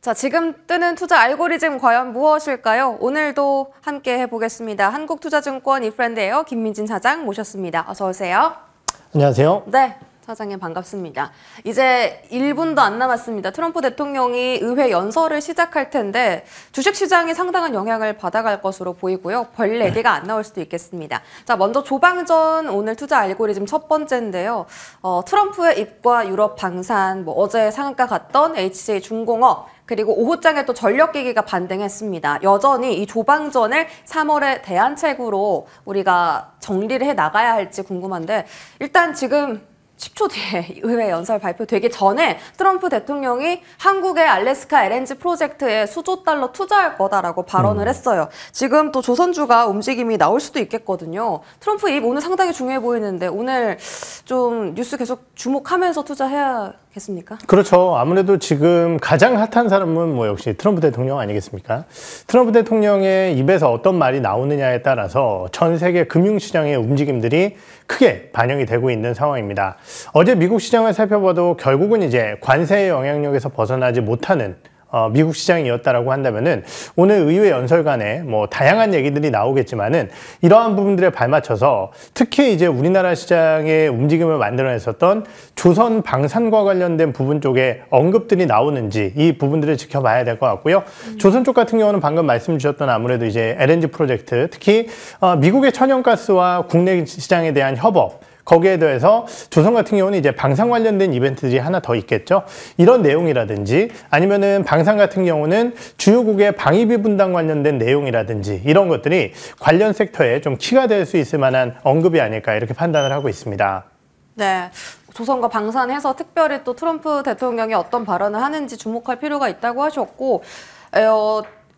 자, 지금 뜨는 투자 알고리즘 과연 무엇일까요? 오늘도 함께 해보겠습니다. 한국투자증권 이프렌드에어 김민진 사장 모셨습니다. 어서 오세요. 안녕하세요. 네, 사장님 반갑습니다. 이제 1분도 안 남았습니다. 트럼프 대통령이 의회 연설을 시작할 텐데 주식시장이 상당한 영향을 받아갈 것으로 보이고요. 별 얘기가 안 나올 수도 있겠습니다. 자, 먼저 조방전 오늘 투자 알고리즘 첫 번째인데요. 트럼프의 입과 유럽 방산, 어제 상한가 갔던 HJ중공업, 그리고 오후장에 또 전력기기가 반등했습니다. 여전히 이 조방전을 3월에 대안책으로 우리가 정리를 해 나가야 할지 궁금한데 일단 지금 10초 뒤에 의회 연설 발표되기 전에 트럼프 대통령이 한국의 알래스카 LNG 프로젝트에 수조 달러 투자할 거다라고 발언을 했어요. 지금 또 조선주가 움직임이 나올 수도 있겠거든요. 트럼프 입 오늘 상당히 중요해 보이는데 오늘 좀 뉴스 계속 주목하면서 투자해야겠습니까? 그렇죠. 아무래도 지금 가장 핫한 사람은 역시 트럼프 대통령 아니겠습니까? 트럼프 대통령의 입에서 어떤 말이 나오느냐에 따라서 전 세계 금융시장의 움직임들이 크게 반영이 되고 있는 상황입니다. 어제 미국 시장을 살펴봐도 결국은 이제 관세의 영향력에서 벗어나지 못하는 미국 시장이었다라고 한다면은 오늘 의회 연설관에 다양한 얘기들이 나오겠지만은 이러한 부분들에 발맞춰서 특히 이제 우리나라 시장의 움직임을 만들어냈었던 조선 방산과 관련된 부분 쪽에 언급들이 나오는지 이 부분들을 지켜봐야 될 것 같고요. 조선 쪽 같은 경우는 방금 말씀 주셨던 아무래도 이제 LNG 프로젝트, 특히 미국의 천연가스와 국내 시장에 대한 협업, 거기에 더해서 조선 같은 경우는 이제 방산 관련된 이벤트들이 하나 더 있겠죠. 이런 내용이라든지 아니면은 방산 같은 경우는 주요국의 방위비 분담 관련된 내용이라든지 이런 것들이 관련 섹터에 좀 키가 될 수 있을 만한 언급이 아닐까 이렇게 판단을 하고 있습니다. 네. 조선과 방산해서 특별히 또 트럼프 대통령이 어떤 발언을 하는지 주목할 필요가 있다고 하셨고,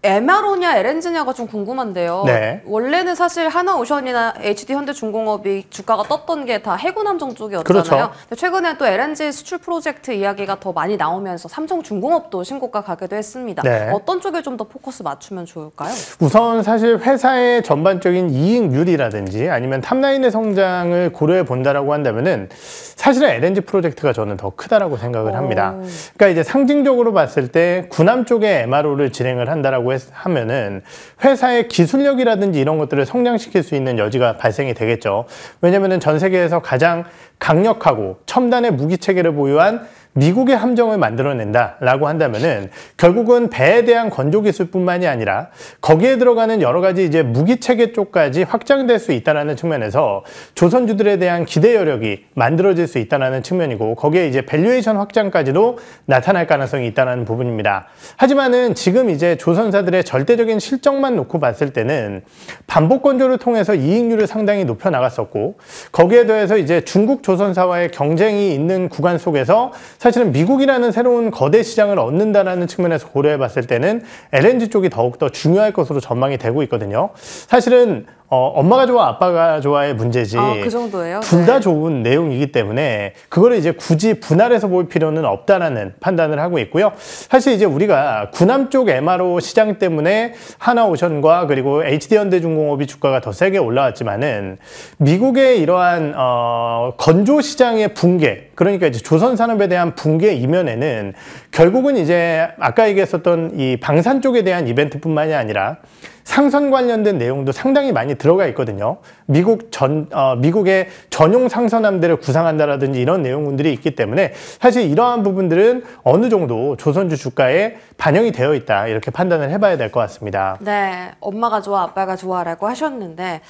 MRO냐 LNG냐가 좀 궁금한데요. 네. 원래는 사실 하나오션이나 HD현대중공업이 주가가 떴던 게 다 해군함정 쪽이었잖아요. 그렇죠. 근데 최근에 또 LNG 수출 프로젝트 이야기가 더 많이 나오면서 삼성중공업도 신고가 가기도 했습니다. 네. 어떤 쪽에 좀 더 포커스 맞추면 좋을까요? 우선 사실 회사의 전반적인 이익률이라든지 아니면 탑라인의 성장을 고려해 본다라고 한다면은 사실은 LNG 프로젝트가 저는 더 크다라고 생각을 합니다. 그러니까 이제 상징적으로 봤을 때 군함 쪽에 MRO를 진행을 한다라고 하면은 회사의 기술력이라든지 이런 것들을 성장시킬 수 있는 여지가 발생이 되겠죠. 왜냐면은 전 세계에서 가장 강력하고 첨단의 무기 체계를 보유한 미국의 함정을 만들어낸다라고 한다면은 결국은 배에 대한 건조 기술뿐만이 아니라 거기에 들어가는 여러 가지 이제 무기 체계 쪽까지 확장될 수 있다라는 측면에서 조선주들에 대한 기대 여력이 만들어질 수 있다라는 측면이고 거기에 이제 밸류에이션 확장까지도 나타날 가능성이 있다라는 부분입니다. 하지만은 지금 이제 조선사들의 절대적인 실적만 놓고 봤을 때는 반복 건조를 통해서 이익률을 상당히 높여 나갔었고 거기에 더해서 이제 중국 조선사와의 경쟁이 있는 구간 속에서 사실은 미국이라는 새로운 거대 시장을 얻는다라는 측면에서 고려해 봤을 때는 LNG 쪽이 더욱더 중요할 것으로 전망이 되고 있거든요. 사실은 엄마가 좋아 아빠가 좋아의 문제지 그 정도예요? 둘 다 좋은 내용이기 때문에 그거를 이제 굳이 분할해서 볼 필요는 없다라는 판단을 하고 있고요. 사실 이제 우리가 군함 쪽 MRO 시장 때문에 하나오션과 그리고 HD현대중공업이 주가가 더 세게 올라왔지만은 미국의 이러한 건조 시장의 붕괴, 그러니까 이제 조선 산업에 대한 붕괴 이면에는 결국은 이제 아까 얘기했었던 이 방산 쪽에 대한 이벤트뿐만이 아니라 상선 관련된 내용도 상당히 많이 들어가 있거든요. 미국의 전용 상선함들을 구상한다라든지 이런 내용들이 있기 때문에 사실 이러한 부분들은 어느 정도 조선주 주가에 반영이 되어 있다 이렇게 판단을 해봐야 될 것 같습니다. 네, 엄마가 좋아 아빠가 좋아라고 하셨는데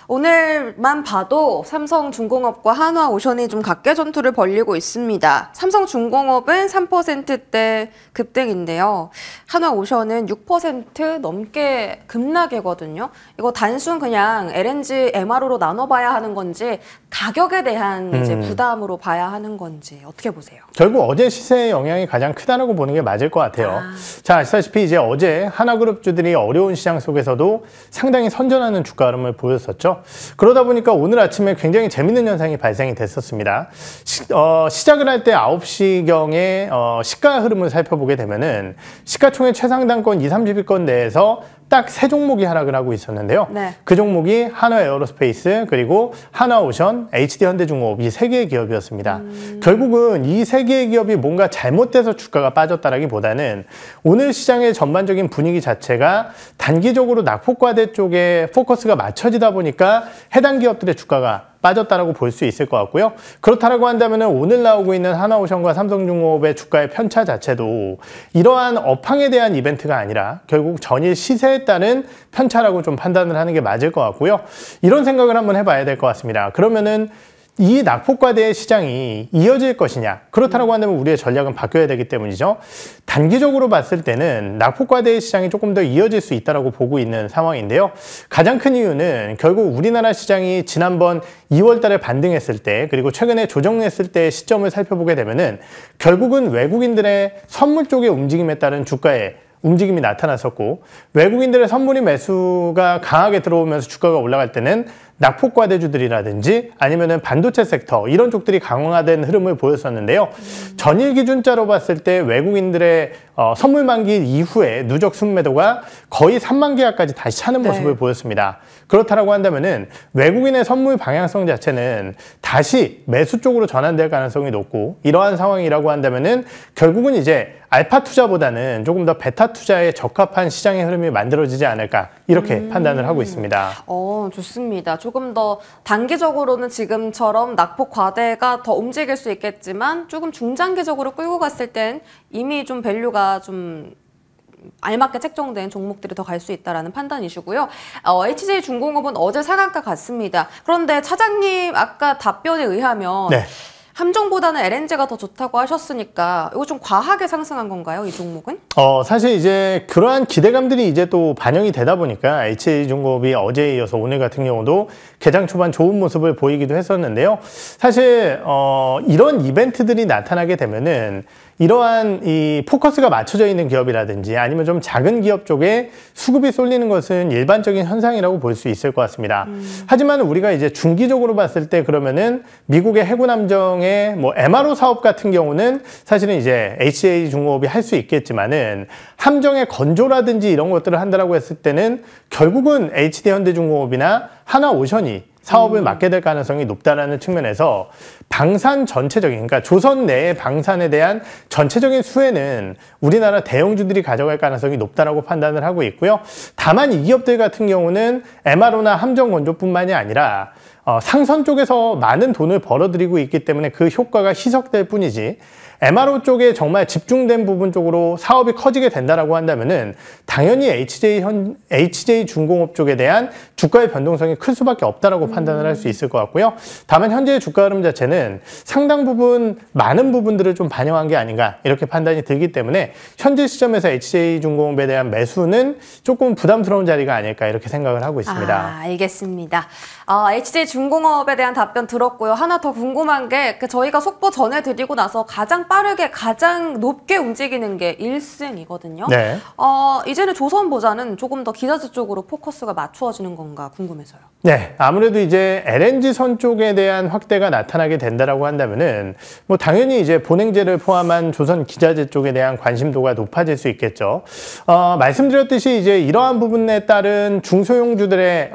오늘만 봐도 삼성중공업과 한화오션이 좀 각계 전투를 벌이고 있습니다. 삼성중공업은 3%대 급등인데요. 한화오션은 6% 넘게 급락이거든요. 이거 단순 그냥 LNG MRO로 나눠봐야 하는 건지 가격에 대한 이제 부담으로 봐야 하는 건지 어떻게 보세요? 결국 어제 시세의 영향이 가장 크다라고 보는 게 맞을 것 같아요. 자, 아시다시피 이제 어제 하나그룹주들이 어려운 시장 속에서도 상당히 선전하는 주가 흐름을 보였었죠. 그러다 보니까 오늘 아침에 굉장히 재밌는 현상이 발생이 됐었습니다. 시작을 할 때 9시경에 시가 흐름을 살펴보게 되면은 시가총액 최상단권 20, 30위권 내에서 딱 세 종목이 하락을 하고 있었는데요. 네. 그 종목이 한화에어로스페이스, 그리고 한화오션, HD현대중공업 이 세 개의 기업이었습니다. 결국은 이 세 개의 기업이 뭔가 잘못돼서 주가가 빠졌다라기보다는 오늘 시장의 전반적인 분위기 자체가 단기적으로 낙폭과대 쪽에 포커스가 맞춰지다 보니까 해당 기업들의 주가가 빠졌다라고 볼 수 있을 것 같고요. 그렇다라고 한다면 오늘 나오고 있는 하나오션과 삼성중공업의 주가의 편차 자체도 이러한 업황에 대한 이벤트가 아니라 결국 전일 시세에 따른 편차라고 좀 판단을 하는 게 맞을 것 같고요. 이런 생각을 한번 해봐야 될 것 같습니다. 그러면은 이 낙폭과대의 시장이 이어질 것이냐, 그렇다고 한다면 우리의 전략은 바뀌어야 되기 때문이죠. 단기적으로 봤을 때는 낙폭과대의 시장이 조금 더 이어질 수 있다고 보고 있는 상황인데요. 가장 큰 이유는 결국 우리나라 시장이 지난번 2월 달에 반등했을 때, 그리고 최근에 조정했을 때의 시점을 살펴보게 되면은 결국은 외국인들의 선물 쪽의 움직임에 따른 주가의 움직임이 나타났었고, 외국인들의 선물이 매수가 강하게 들어오면서 주가가 올라갈 때는 낙폭과대주들이라든지 아니면은 반도체 섹터 이런 쪽들이 강화된 흐름을 보였었는데요. 전일 기준자로 봤을 때 외국인들의 선물 만기 이후에 누적 순매도가 거의 3만 계약까지 다시 차는 모습을 보였습니다. 그렇다라고 한다면은 외국인의 선물 방향성 자체는 다시 매수 쪽으로 전환될 가능성이 높고, 이러한 상황이라고 한다면은 결국은 이제 알파 투자보다는 조금 더 베타 투자에 적합한 시장의 흐름이 만들어지지 않을까, 이렇게 판단을 하고 있습니다. 좋습니다. 조금 더 단기적으로는 지금처럼 낙폭 과대가 더 움직일 수 있겠지만 조금 중장기적으로 끌고 갔을 땐 이미 좀 밸류가 좀 알맞게 책정된 종목들이 더 갈 수 있다라는 판단이시고요. HJ중공업은 어제 상한가 갔습니다. 그런데 차장님 아까 답변에 의하면 네. 함정보다는 LNG가 더 좋다고 하셨으니까 이거 좀 과하게 상승한 건가요, 이 종목은? 사실 이제 그러한 기대감들이 이제 또 반영이 되다 보니까 HJ중공업이 어제에 이어서 오늘 같은 경우도 개장 초반 좋은 모습을 보이기도 했었는데요. 사실 이런 이벤트들이 나타나게 되면은 이러한 이 포커스가 맞춰져 있는 기업이라든지 아니면 좀 작은 기업 쪽에 수급이 쏠리는 것은 일반적인 현상이라고 볼 수 있을 것 같습니다. 하지만 우리가 이제 중기적으로 봤을 때 그러면은 미국의 해군 함정의 뭐 MRO 사업 같은 경우는 사실은 이제 HJ중공업이 할 수 있겠지만은 함정의 건조라든지 이런 것들을 한다라고 했을 때는 결국은 HD현대중공업이나 하나오션이 사업을 맡게 될 가능성이 높다라는 측면에서 방산 전체적인, 그러니까 조선 내의 방산에 대한 전체적인 수혜는 우리나라 대형주들이 가져갈 가능성이 높다라고 판단을 하고 있고요. 다만 이 기업들 같은 경우는 MRO나 함정 건조뿐만이 아니라 상선 쪽에서 많은 돈을 벌어들이고 있기 때문에 그 효과가 희석될 뿐이지, MRO 쪽에 정말 집중된 부분 쪽으로 사업이 커지게 된다라고 한다면은 당연히 HJ중공업 쪽에 대한 주가의 변동성이 클 수밖에 없다라고 판단을 할 수 있을 것 같고요. 다만 현재의 주가 흐름 자체는 상당 부분 많은 부분들을 좀 반영한 게 아닌가, 이렇게 판단이 들기 때문에 현재 시점에서 HJ중공업에 대한 매수는 조금 부담스러운 자리가 아닐까, 이렇게 생각을 하고 있습니다. 알겠습니다. HJ중공업에 대한 답변 들었고요. 하나 더 궁금한 게 저희가 속보 전해드리고 나서 가장 빠르게 가장 높게 움직이는 게 1승이거든요. 네. 이제는 조선보다는 조금 더 기자재 쪽으로 포커스가 맞추어지는 건가 궁금해서요. 네, 아무래도 이제 LNG선 쪽에 대한 확대가 나타나게 된다라고 한다면은 뭐 당연히 이제 본행제를 포함한 조선 기자재 쪽에 대한 관심도가 높아질 수 있겠죠. 말씀드렸듯이 이제 이러한 부분에 따른 중소형주들의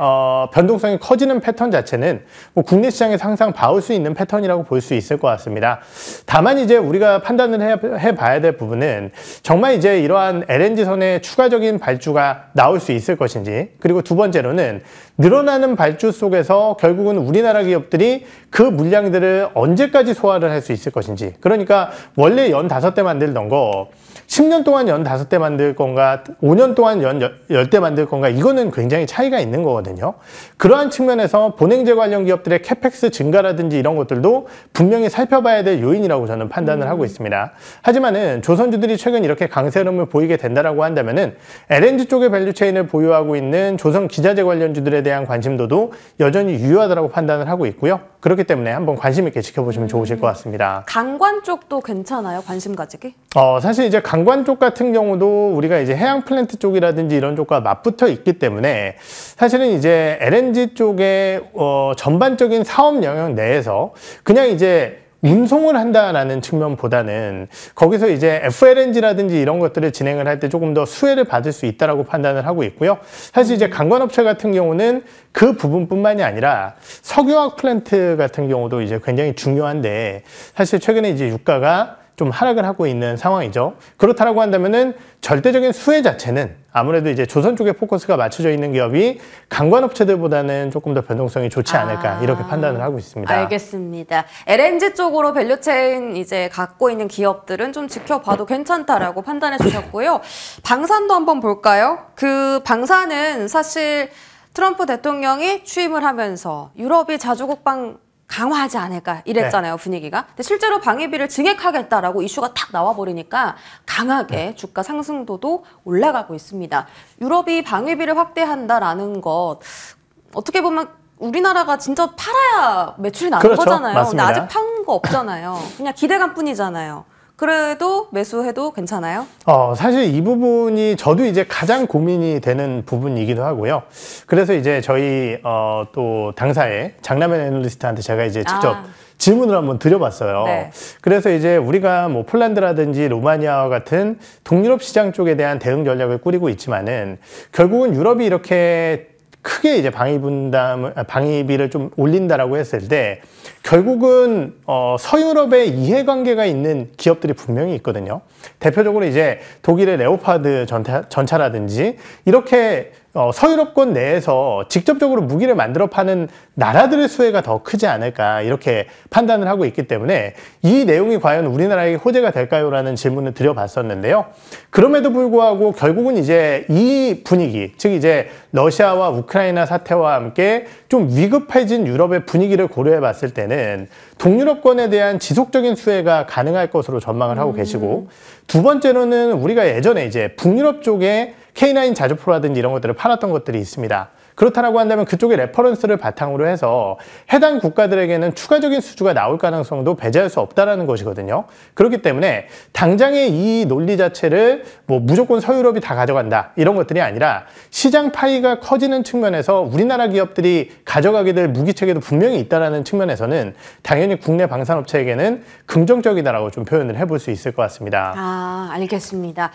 변동성이 커지는 패턴 자체는 뭐 국내 시장에서 항상 봐올 수 있는 패턴이라고 볼 수 있을 것 같습니다. 다만 이제 우리가 판단을 해봐야 될 부분은 정말 이제 이러한 LNG선의 추가적인 발주가 나올 수 있을 것인지, 그리고 두 번째로는 늘어나는 발주 속에서 결국은 우리나라 기업들이 그 물량들을 언제까지 소화를 할 수 있을 것인지. 그러니까 원래 연 5대 만들던 거 10년 동안 연 5대 만들 건가, 5년 동안 연 10대 만들 건가, 이거는 굉장히 차이가 있는 거거든요. 그러한 측면에서 본행제 관련 기업들의 캐펙스 증가라든지 이런 것들도 분명히 살펴봐야 될 요인이라고 저는 판단을 하고 있습니다. 하지만은 조선주들이 최근 이렇게 강세 흐름을 보이게 된다라고 한다면은 LNG 쪽의 밸류체인을 보유하고 있는 조선 기자재 관련주들에 대한 관심도도 여전히 유효하다고 판단을 하고 있고요. 그렇기 때문에 한번 관심 있게 지켜보시면 좋으실 것 같습니다. 강관 쪽도 괜찮아요? 관심 가지기? 사실 이제 강관 쪽 같은 경우도 우리가 이제 해양 플랜트 쪽이라든지 이런 쪽과 맞붙어 있기 때문에 사실은 이제 LNG 쪽의 전반적인 사업 영역 내에서 그냥 이제 운송을 한다라는 측면보다는 거기서 이제 FLNG라든지 이런 것들을 진행을 할 때 조금 더 수혜를 받을 수 있다라고 판단을 하고 있고요. 사실 이제 관광업체 같은 경우는 그 부분뿐만이 아니라 석유화학 플랜트 같은 경우도 이제 굉장히 중요한데 사실 최근에 이제 유가가 좀 하락을 하고 있는 상황이죠. 그렇다라고 한다면은 절대적인 수혜 자체는 아무래도 이제 조선 쪽에 포커스가 맞춰져 있는 기업이 관광업체들보다는 조금 더 변동성이 좋지 않을까 이렇게 판단을 하고 있습니다. 알겠습니다. LNG 쪽으로 밸류체인 이제 갖고 있는 기업들은 좀 지켜봐도 괜찮다라고 판단해 주셨고요. 방산도 한번 볼까요? 그 방산은 사실 트럼프 대통령이 취임을 하면서 유럽이 자주국방 강화하지 않을까 이랬잖아요. 분위기가. 근데 실제로 방위비를 증액하겠다라고 이슈가 탁 나와버리니까 강하게 주가 상승도도 올라가고 있습니다. 유럽이 방위비를 확대한다라는 것 어떻게 보면 우리나라가 진짜 팔아야 매출이 나는 그렇죠. 거잖아요. 맞습니다. 근데 아직 판 거 없잖아요. 그냥 기대감 뿐이잖아요. 그래도 매수해도 괜찮아요? 사실 이 부분이 저도 이제 가장 고민이 되는 부분이기도 하고요. 그래서 이제 저희 또 당사의 장남현 애널리스트한테 제가 이제 직접 질문을 한번 드려봤어요. 네. 그래서 이제 우리가 뭐 폴란드라든지 로마니아와 같은 동유럽 시장 쪽에 대한 대응 전략을 꾸리고 있지만은 결국은 유럽이 이렇게 크게 이제 방위비를 좀 올린다라고 했을 때 결국은 서유럽의 이해관계가 있는 기업들이 분명히 있거든요. 대표적으로 이제 독일의 레오파드 전차라든지 이렇게 서유럽권 내에서 직접적으로 무기를 만들어 파는 나라들의 수혜가 더 크지 않을까 이렇게 판단을 하고 있기 때문에 이 내용이 과연 우리나라에게 호재가 될까요? 라는 질문을 드려봤었는데요. 그럼에도 불구하고 결국은 이제 이 분위기, 즉 이제 러시아와 우크라이나 사태와 함께 좀 위급해진 유럽의 분위기를 고려해 봤을 때는 동유럽권에 대한 지속적인 수혜가 가능할 것으로 전망을 하고 계시고 두 번째로는 우리가 예전에 이제 북유럽 쪽에 K9 자주포라든지 이런 것들을 팔았던 것들이 있습니다. 그렇다라고 한다면 그쪽의 레퍼런스를 바탕으로 해서 해당 국가들에게는 추가적인 수주가 나올 가능성도 배제할 수 없다라는 것이거든요. 그렇기 때문에 당장의 이 논리 자체를 뭐 무조건 서유럽이 다 가져간다 이런 것들이 아니라 시장 파이가 커지는 측면에서 우리나라 기업들이 가져가게 될 무기 체계도 분명히 있다라는 측면에서는 당연히 국내 방산업체에게는 긍정적이다라고 좀 표현을 해볼 수 있을 것 같습니다. 알겠습니다.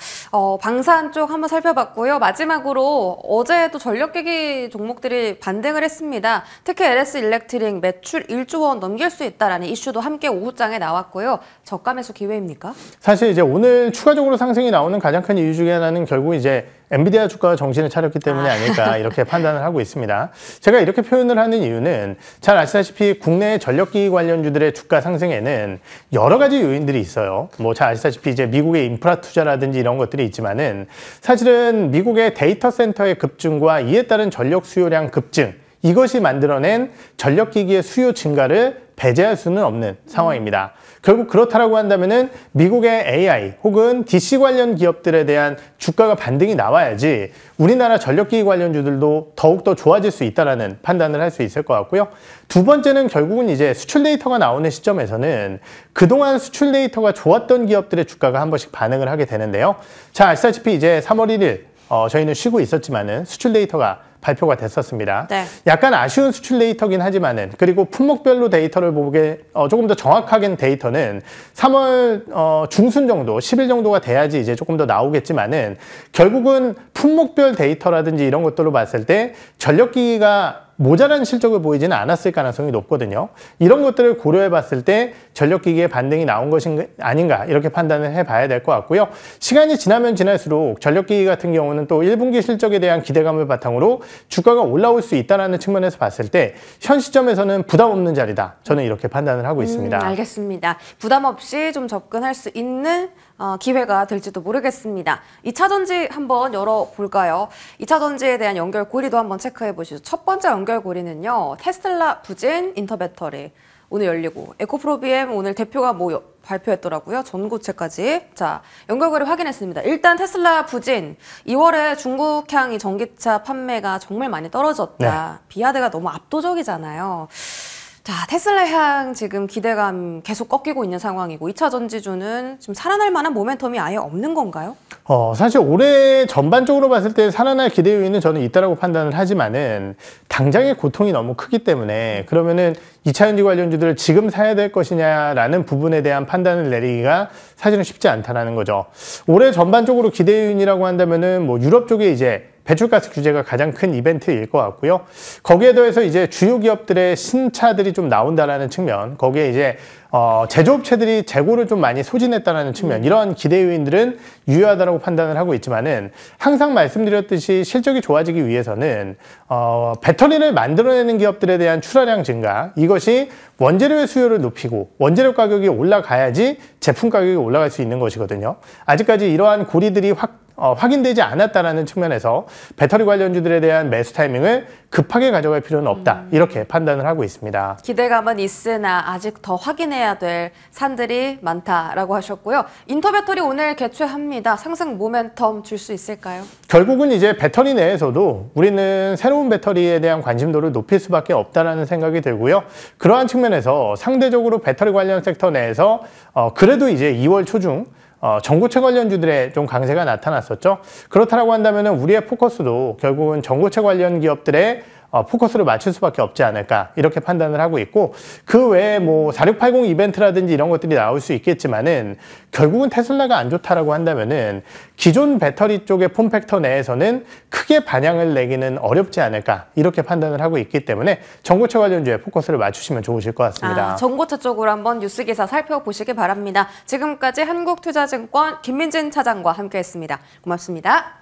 방산 쪽 한번 살펴봤고요. 마지막으로 어제도 전력기기 종목들이 반등을 했습니다. 특히 LS 일렉트릭 매출 1조 원 넘길 수 있다라는 이슈도 함께 오후장에 나왔고요. 저가 매수 기회입니까? 사실 이제 오늘 추가적으로 상승이 나오는 가장 큰 이유 중에 하나는 결국 이제 엔비디아 주가가 정신을 차렸기 때문이 아닐까 이렇게 판단을 하고 있습니다. 제가 이렇게 표현을 하는 이유는 잘 아시다시피 국내 전력기기 관련주들의 주가 상승에는 여러 가지 요인들이 있어요. 뭐 잘 아시다시피 이제 미국의 인프라 투자라든지 이런 것들이 있지만은 사실은 미국의 데이터 센터의 급증과 이에 따른 전력 수요량 급증 이것이 만들어낸 전력기기의 수요 증가를 배제할 수는 없는 상황입니다. 결국 그렇다라고 한다면은 미국의 AI 혹은 DC 관련 기업들에 대한 주가가 반등이 나와야지 우리나라 전력기기 관련주들도 더욱더 좋아질 수 있다라는 판단을 할 수 있을 것 같고요. 두 번째는 결국은 이제 수출 데이터가 나오는 시점에서는 그동안 수출 데이터가 좋았던 기업들의 주가가 한 번씩 반응을 하게 되는데요. 자, 아시다시피 이제 3월 1일 저희는 쉬고 있었지만은 수출 데이터가 발표가 됐었습니다. 네. 약간 아쉬운 수출 데이터긴 하지만은 그리고 품목별로 데이터를 보게 조금 더 정확하게 데이터는 3월 중순 정도, 10일 정도가 돼야지 이제 조금 더 나오겠지만은 결국은 품목별 데이터라든지 이런 것들로 봤을 때 전력기기가 모자란 실적을 보이지는 않았을 가능성이 높거든요. 이런 것들을 고려해 봤을 때 전력기기의 반등이 나온 것이 아닌가 이렇게 판단을 해봐야 될 것 같고요. 시간이 지나면 지날수록 전력기기 같은 경우는 또 1분기 실적에 대한 기대감을 바탕으로 주가가 올라올 수 있다는 측면에서 봤을 때 현 시점에서는 부담 없는 자리다. 저는 이렇게 판단을 하고 있습니다. 알겠습니다. 부담 없이 좀 접근할 수 있는 기회가 될지도 모르겠습니다. 2차 전지 한번 열어볼까요? 2차 전지에 대한 연결고리도 한번 체크해 보시죠. 첫 번째 연결고리는요. 테슬라, 부진, 인터배터리 오늘 열리고 에코프로비엠 오늘 대표가 뭐 발표했더라고요. 전고체까지. 자, 연결고리 확인했습니다. 일단 테슬라 부진 2월에 중국향 전기차 판매가 정말 많이 떨어졌다. 네. 비하드가 너무 압도적이잖아요. 자, 테슬라 향 지금 기대감 계속 꺾이고 있는 상황이고 2차 전지주는 좀 살아날 만한 모멘텀이 아예 없는 건가요? 사실 올해 전반적으로 봤을 때 살아날 기대 요인은 저는 있다라고 판단을 하지만은 당장의 고통이 너무 크기 때문에 그러면은 2차 전지 관련주들을 지금 사야 될 것이냐라는 부분에 대한 판단을 내리기가 사실은 쉽지 않다라는 거죠. 올해 전반적으로 기대 요인이라고 한다면은 뭐 유럽 쪽에 이제 배출가스 규제가 가장 큰 이벤트일 것 같고요. 거기에 더해서 이제 주요 기업들의 신차들이 좀 나온다라는 측면, 거기에 이제 제조업체들이 재고를 좀 많이 소진했다라는 측면, 이런 기대 요인들은 유효하다고 판단을 하고 있지만은 항상 말씀드렸듯이 실적이 좋아지기 위해서는 배터리를 만들어내는 기업들에 대한 출하량 증가, 이것이 원재료의 수요를 높이고 원재료 가격이 올라가야지 제품 가격이 올라갈 수 있는 것이거든요. 아직까지 이러한 고리들이 확인되지 않았다라는 측면에서 배터리 관련주들에 대한 매수 타이밍을 급하게 가져갈 필요는 없다. 이렇게 판단을 하고 있습니다. 기대감은 있으나 아직 더 확인해야 될 산들이 많다라고 하셨고요. 인터배터리 오늘 개최합니다. 상승 모멘텀 줄 수 있을까요? 결국은 이제 배터리 내에서도 우리는 새로운 배터리에 대한 관심도를 높일 수밖에 없다라는 생각이 들고요. 그러한 측면에서 상대적으로 배터리 관련 섹터 내에서 그래도 이제 2월 초중 전고체 관련주들의 좀 강세가 나타났었죠. 그렇다고 한다면 우리의 포커스도 결국은 전고체 관련 기업들의 포커스를 맞출 수밖에 없지 않을까 이렇게 판단을 하고 있고, 그 외에 뭐 4680 이벤트라든지 이런 것들이 나올 수 있겠지만은 결국은 테슬라가 안 좋다라고 한다면은 기존 배터리 쪽의 폼팩터 내에서는 크게 반향을 내기는 어렵지 않을까 이렇게 판단을 하고 있기 때문에 전고체 관련주에 포커스를 맞추시면 좋으실 것 같습니다. 전고체 쪽으로 한번 뉴스 기사 살펴보시기 바랍니다. 지금까지 한국투자증권 김민진 차장과 함께했습니다. 고맙습니다.